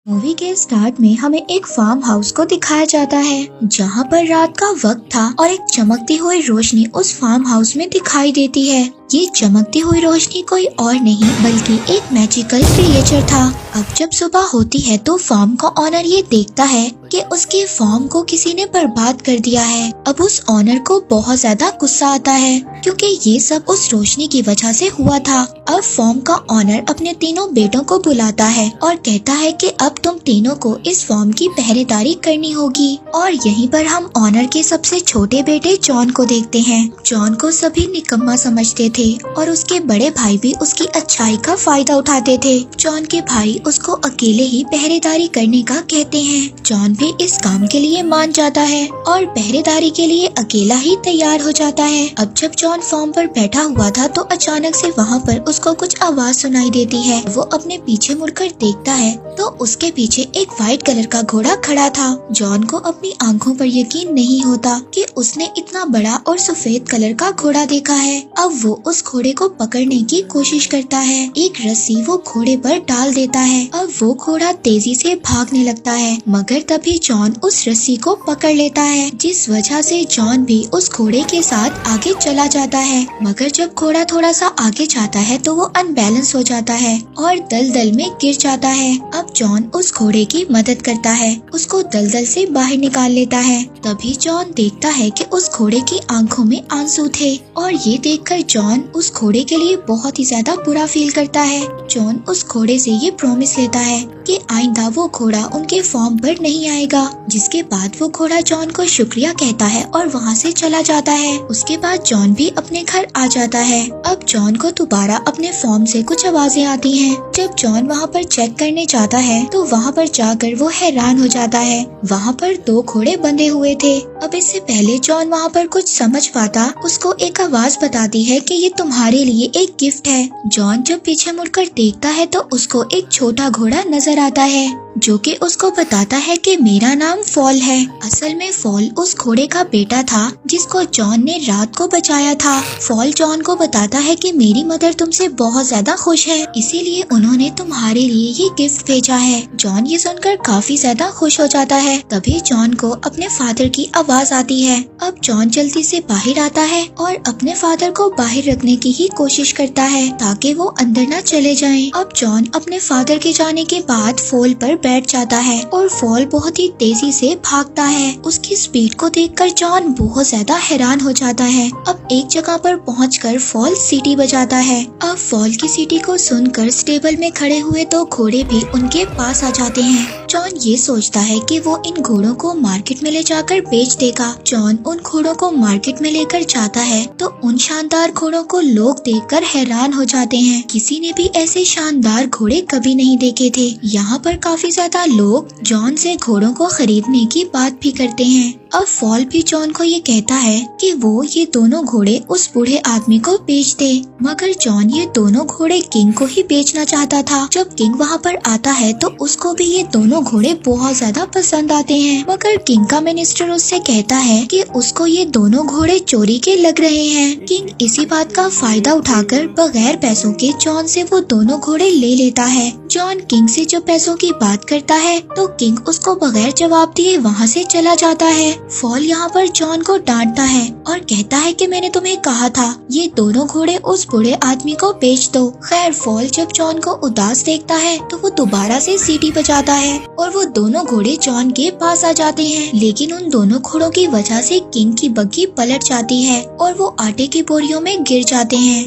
Movie के start में हमें एक फार्म हाउस को दिखाया जाता है जहाँ पर रात का वक्त था और एक चमकती हुई रोशनी उस फार्म हाउस में दिखाई देती है। ये चमकती हुई रोशनी कोई और नहीं बल्कि एक मैजिकल क्रिएचर था। अब जब सुबह होती है तो फार्म का ऑनर ये देखता है कि उसके फार्म को किसी ने बर्बाद कर दिया है। अब उस ऑनर को बहुत ज्यादा गुस्सा आता है क्योंकि ये सब उस रोशनी की वजह से हुआ था। अब फार्म का ऑनर अपने तीनों बेटों को बुलाता है और कहता है कि अब तुम तीनों को इस फार्म की पहरेदारी करनी होगी। और यहीं पर हम ऑनर के सबसे छोटे बेटे जॉन को देखते हैं। जॉन को सभी निकम्मा समझते थे और उसके बड़े भाई भी उसकी अच्छाई का फायदा उठाते थे। जॉन के भाई उसको अकेले ही पहरेदारी करने का कहते हैं। जॉन भी इस काम के लिए मान जाता है और पहरेदारी के लिए अकेला ही तैयार हो जाता है। अब जब जॉन फार्म पर बैठा हुआ था तो अचानक से वहाँ पर उसको कुछ आवाज सुनाई देती है। वो अपने पीछे मुड़कर देखता है तो उसके पीछे एक व्हाइट कलर का घोड़ा खड़ा था। जॉन को अपनी आंखों पर यकीन नहीं होता कि उसने इतना बड़ा और सफेद कलर का घोड़ा देखा है। अब वो उस घोड़े को पकड़ने की कोशिश करता है। एक रस्सी वो घोड़े पर डाल देता है। अब वो घोड़ा तेजी से भागने लगता है मगर तभी जॉन उस रस्सी को पकड़ लेता है, जिस वजह से जॉन भी उस घोड़े के साथ आगे चला जाता है। मगर जब घोड़ा थोड़ा सा आगे जाता है तो वो अनबैलेंस हो जाता है और दलदल में गिर जाता है। अब जॉन उस घोड़े की मदद करता है, उसको दलदल से बाहर निकाल लेता है। तभी जॉन देखता है कि उस घोड़े की आंखों में आंसू थे और ये देखकर जॉन उस घोड़े के लिए बहुत ही ज्यादा बुरा फील करता है। जॉन उस घोड़े से ये प्रॉमिस लेता है कि आइंदा वो घोड़ा उनके फार्म पर नहीं आएगा। जिसके बाद वो घोड़ा जॉन को शुक्रिया कहता है और वहाँ से चला जाता है। उसके बाद जॉन भी अपने घर आ जाता है। अब जॉन को दोबारा अपने फार्म से कुछ आवाजें आती हैं। जब जॉन वहाँ पर चेक करने जाता है तो वहाँ पर जाकर वो हैरान हो जाता है। वहाँ पर 2 घोड़े बंधे हुए थे। अब इससे पहले जॉन वहाँ पर कुछ समझ पाता, उसको एक आवाज बताती है कि ये तुम्हारे लिए एक गिफ्ट है। जॉन जब पीछे मुड़कर देखता है तो उसको एक छोटा घोड़ा नजर आता है जो कि उसको बताता है कि मेरा नाम फॉल है। असल में फॉल उस घोड़े का बेटा था जिसको जॉन ने रात को बचाया था। फॉल जॉन को बताता है कि मेरी मदर तुमसे बहुत ज्यादा खुश है, इसीलिए उन्होंने तुम्हारे लिए ये गिफ्ट भेजा है। जॉन ये सुनकर काफी ज्यादा खुश हो जाता है। तभी जॉन को अपने फादर की आवाज आती है। अब जॉन जल्दी से बाहर आता है और अपने फादर को बाहर रखने की ही कोशिश करता है ताकि वो अंदर न चले जाएं। अब जॉन अपने फादर के जाने के बाद फॉल पर बैठ जाता है और फॉल बहुत ही तेजी से भागता है। उसकी स्पीड को देखकर जॉन बहुत ज्यादा हैरान हो जाता है। अब एक जगह पर पहुंचकर फॉल सीटी बजाता है। अब फॉल की सीटी को सुनकर स्टेबल में खड़े हुए 2 घोड़े भी उनके पास आ जाते हैं। जॉन ये सोचता है कि वो इन घोड़ों को मार्केट में ले जाकर बेच देगा। जॉन उन घोड़ों को मार्केट में लेकर जाता है तो उन शानदार घोड़ों को लोग देखकर हैरान हो जाते हैं। किसी ने भी ऐसे शानदार घोड़े कभी नहीं देखे थे। यहाँ पर काफी ज्यादा लोग जॉन से घोड़ों को खरीदने की बात भी करते हैं। अब फॉल भी जॉन को ये कहता है कि वो ये दोनों घोड़े उस बूढ़े आदमी को बेच दे, मगर जॉन ये दोनों घोड़े किंग को ही बेचना चाहता था। जब किंग वहाँ पर आता है तो उसको भी ये दोनों घोड़े बहुत ज्यादा पसंद आते हैं, मगर किंग का मिनिस्टर उससे कहता है कि उसको ये दोनों घोड़े चोरी के लग रहे हैं। किंग इसी बात का फायदा उठाकर बगैर पैसों के जॉन से वो दोनों घोड़े ले लेता है। जॉन किंग से जो पैसों की बात करता है तो किंग उसको बगैर जवाब दिए वहाँ से चला जाता है। फॉल यहाँ पर जॉन को डांटता है और कहता है कि मैंने तुम्हें कहा था ये दोनों घोड़े उस बूढ़े आदमी को बेच दो। खैर फॉल जब जॉन को उदास देखता है तो वो दोबारा से सीटी बजाता है और वो दोनों घोड़े जॉन के पास आ जाते हैं, लेकिन उन दोनों घोड़ों की वजह से किंग की बग्गी पलट जाती है और वो आटे की बोरियों में गिर जाते हैं।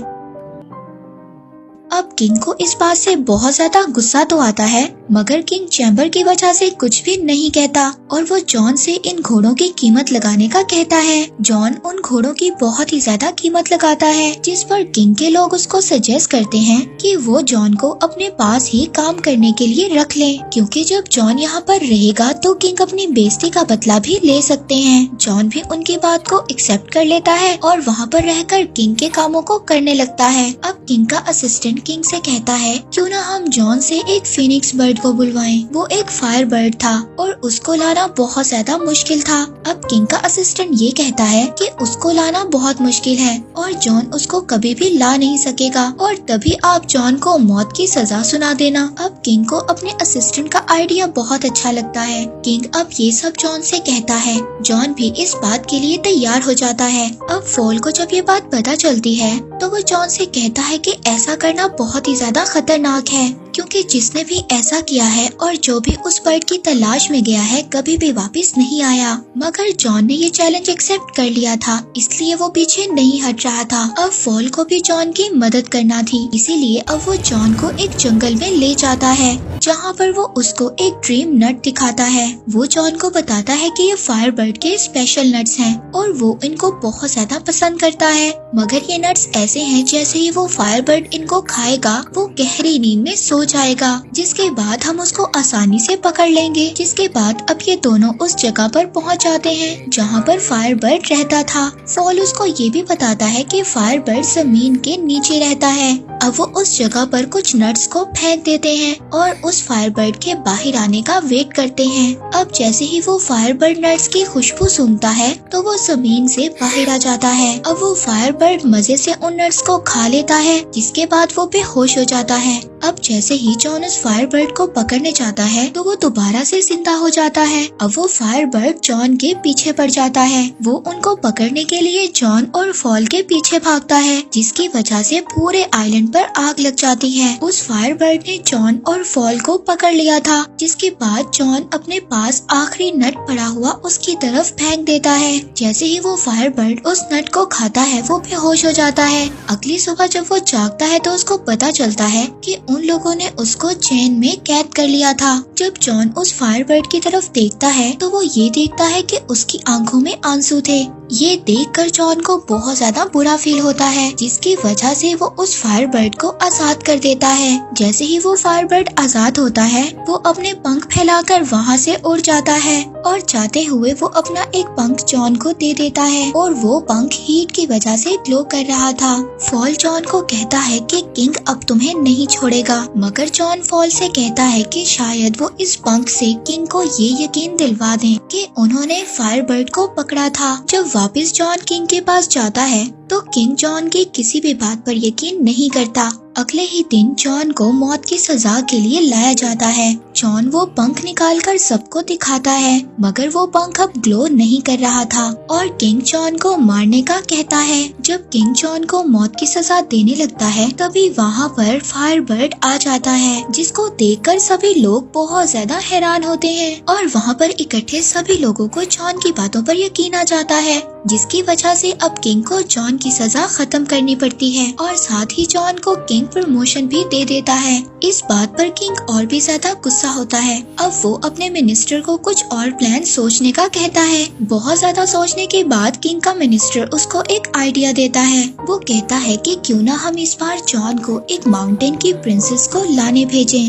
अब किंग को इस बात से बहुत ज्यादा गुस्सा तो आता है, मगर किंग चैम्बर की वजह से कुछ भी नहीं कहता और वो जॉन से इन घोड़ों की कीमत लगाने का कहता है। जॉन उन घोड़ों की बहुत ही ज्यादा कीमत लगाता है, जिस पर किंग के लोग उसको सजेस्ट करते हैं कि वो जॉन को अपने पास ही काम करने के लिए रख ले, क्योंकि जब जॉन यहाँ पर रहेगा तो किंग अपनी बेइज्जती का बदला भी ले सकते हैं। जॉन भी उनकी बात को एक्सेप्ट कर लेता है और वहाँ पर रहकर किंग के कामों को करने लगता है। अब किंग का असिस्टेंट किंग से कहता है क्यों ना हम जॉन से एक फिनिक्स बर्ड को बुलवाएं। वो एक फायर बर्ड था और उसको लाना बहुत ज्यादा मुश्किल था। अब किंग का असिस्टेंट ये कहता है कि उसको लाना बहुत मुश्किल है और जॉन उसको कभी भी ला नहीं सकेगा और तभी आप जॉन को मौत की सजा सुना देना। अब किंग को अपने असिस्टेंट का आइडिया बहुत अच्छा लगता है। किंग अब ये सब जॉन से कहता है। जॉन भी इस बात के लिए तैयार हो जाता है। अब फॉल को जब ये बात पता चलती है तो वो जॉन से कहता है कि ऐसा करना बहुत ही ज्यादा खतरनाक है, क्योंकि जिसने भी ऐसा किया है और जो भी उस बर्ड की तलाश में गया है कभी भी वापस नहीं आया। मगर जॉन ने ये चैलेंज एक्सेप्ट कर लिया था, इसलिए वो पीछे नहीं हट रहा था। अब फॉल को भी जॉन की मदद करना थी, इसीलिए अब वो जॉन को एक जंगल में ले जाता है, जहाँ पर वो उसको एक ड्रीम नट दिखाता है। वो जॉन को बताता है कि ये फायर बर्ड के स्पेशल नट्स हैं और वो इनको बहुत ज्यादा पसंद करता है। मगर ये नट्स ऐसे हैं जैसे ही वो फायर बर्ड इनको खाएगा वो गहरी नींद में सो जाएगा, जिसके बाद हम उसको आसानी से पकड़ लेंगे। जिसके बाद अब ये दोनों उस जगह पर पहुंच जाते हैं जहां पर फायर बर्ड रहता था। फॉल उसको ये भी बताता है कि फायर बर्ड जमीन के नीचे रहता है। अब वो उस जगह पर कुछ नट्स को फेंक देते हैं और उस फायर बर्ड के बाहर आने का वेट करते हैं। अब जैसे ही वो फायर बर्ड नट्स की खुशबू सूंघता है तो वो जमीन से बाहर आ जाता है। अब वो फायर बर्ड मजे से उन नट्स को खा लेता है, जिसके बाद वो बेहोश हो जाता है। अब जैसे ही जॉन उस फायर बर्ड को पकड़ने जाता है तो वो दोबारा से जिंदा हो जाता है। अब वो फायर बर्ड जॉन के पीछे पड़ जाता है। वो उनको पकड़ने के लिए जॉन और फॉल के पीछे भागता है, जिसकी वजह से पूरे आइलैंड पर आग लग जाती है। उस फायर बर्ड ने जॉन और फॉल को पकड़ लिया था, जिसके बाद जॉन अपने पास आखिरी नट पड़ा हुआ उसकी तरफ फेंक देता है। जैसे ही वो फायर बर्ड उस नट को खाता है वो बेहोश हो जाता है। अगली सुबह जब वो जागता है तो उसको पता चलता है कि उन लोगों ने उसको चेन में कैद कर लिया था। जब जॉन उस फायर बर्ड की तरफ देखता है तो वो ये देखता है कि उसकी आंखों में आंसू थे। ये देखकर जॉन को बहुत ज्यादा बुरा फील होता है, जिसकी वजह से वो उस फायर बर्ड को आजाद कर देता है। जैसे ही वो फायर बर्ड आजाद होता है वो अपने पंख फैलाकर वहाँ से उड़ जाता है और जाते हुए वो अपना एक पंख जॉन को दे देता है और वो पंख हीट की वजह से ग्लो कर रहा था। फॉल जॉन को कहता है कि किंग अब तुम्हें नहीं छोड़ेगा, मगर जॉन फॉल से कहता है कि शायद वो इस पंख से किंग को ये यकीन दिलवा दें कि उन्होंने फायर बर्ड को पकड़ा था। जब वापस जॉन किंग के पास जाता है तो किंग जॉन की किसी भी बात पर यकीन नहीं करता। अगले ही दिन जॉन को मौत की सजा के लिए लाया जाता है। जॉन वो पंख निकालकर सबको दिखाता है, मगर वो पंख अब ग्लो नहीं कर रहा था और किंग जॉन को मारने का कहता है। जब किंग जॉन को मौत की सजा देने लगता है तभी वहाँ पर फायर बर्ड आ जाता है, जिसको देखकर सभी लोग बहुत ज्यादा हैरान होते हैं और वहाँ पर इकट्ठे सभी लोगों को जॉन की बातों पर यकीन आ जाता है, जिसकी वजह से अब किंग को जॉन की सजा खत्म करनी पड़ती है और साथ ही जॉन को किंग प्रमोशन भी दे देता है। इस बात पर किंग और भी ज्यादा गुस्सा होता है। अब वो अपने मिनिस्टर को कुछ और प्लान सोचने का कहता है। बहुत ज्यादा सोचने के बाद किंग का मिनिस्टर उसको एक आइडिया देता है। वो कहता है कि क्यों ना हम इस बार जॉन को एक माउंटेन की प्रिंसेस को लाने भेजें।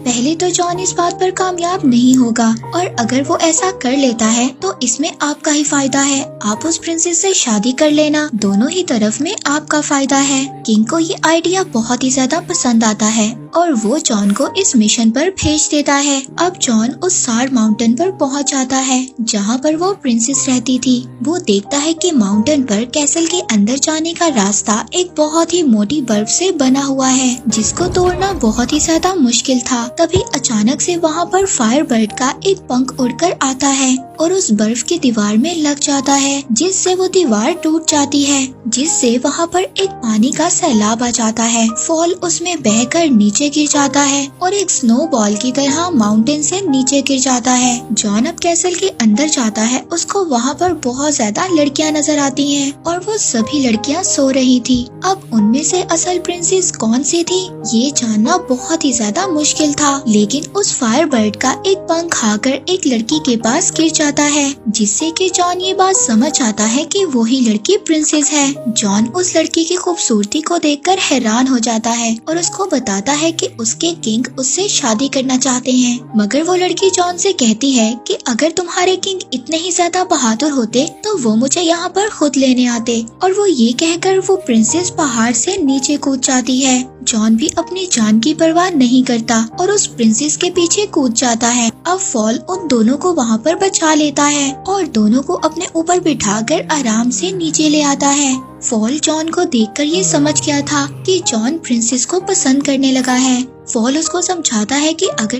पहले तो जॉन इस बात पर कामयाब नहीं होगा और अगर वो ऐसा कर लेता है तो इसमें आपका ही फायदा है। आप उस प्रिंसेस से शादी कर लेना, दोनों ही तरफ में आपका फायदा है। किंग को ये आइडिया बहुत ही ज्यादा पसंद आता है और वो जॉन को इस मिशन पर भेज देता है। अब जॉन उस सार माउंटेन पर पहुंच जाता है जहां पर वो प्रिंसेस रहती थी। वो देखता है कि माउंटेन पर कैसल के अंदर जाने का रास्ता एक बहुत ही मोटी बर्फ से बना हुआ है, जिसको तोड़ना बहुत ही ज्यादा मुश्किल था। तभी अचानक से वहाँ पर फायर बर्ड का एक पंख उड़कर आता है और उस बर्फ की दीवार में लग जाता है, जिससे वो दीवार टूट जाती है, जिससे वहाँ पर एक पानी का सैलाब आ जाता है। फॉल उसमें बहकर नीचे गिर जाता है और एक स्नो बॉल की तरह माउंटेन से नीचे गिर जाता है। जॉन अब कैसल के अंदर जाता है। उसको वहाँ पर बहुत ज्यादा लड़कियाँ नजर आती हैं और वो सभी लड़कियाँ सो रही थी। अब उनमें से असल प्रिंसेस कौन सी थी ये जानना बहुत ही ज्यादा मुश्किल था। था, लेकिन उस फायर बर्ड का एक पंख आकर एक लड़की के पास गिर जाता है, जिससे कि जॉन ये बात समझ आता है कि वही लड़की प्रिंसेस है। जॉन उस लड़की की खूबसूरती को देखकर हैरान हो जाता है और उसको बताता है कि उसके किंग उससे शादी करना चाहते हैं, मगर वो लड़की जॉन से कहती है कि अगर तुम्हारे किंग इतने ही ज्यादा बहादुर होते तो वो मुझे यहाँ पर खुद लेने आते। और वो ये कहकर वो प्रिंसेस पहाड़ से नीचे कूद जाती है। जॉन भी अपनी जान की परवाह नहीं करता और उस प्रिंसेस के पीछे कूद जाता है। अब फॉल उन दोनों को वहाँ पर बचा लेता है और दोनों को अपने ऊपर बिठाकर आराम से नीचे ले आता है। फॉल जॉन को देखकर ये समझ गया था कि जॉन प्रिंसेस को पसंद करने लगा है। फॉल उसको समझाता है कि अगर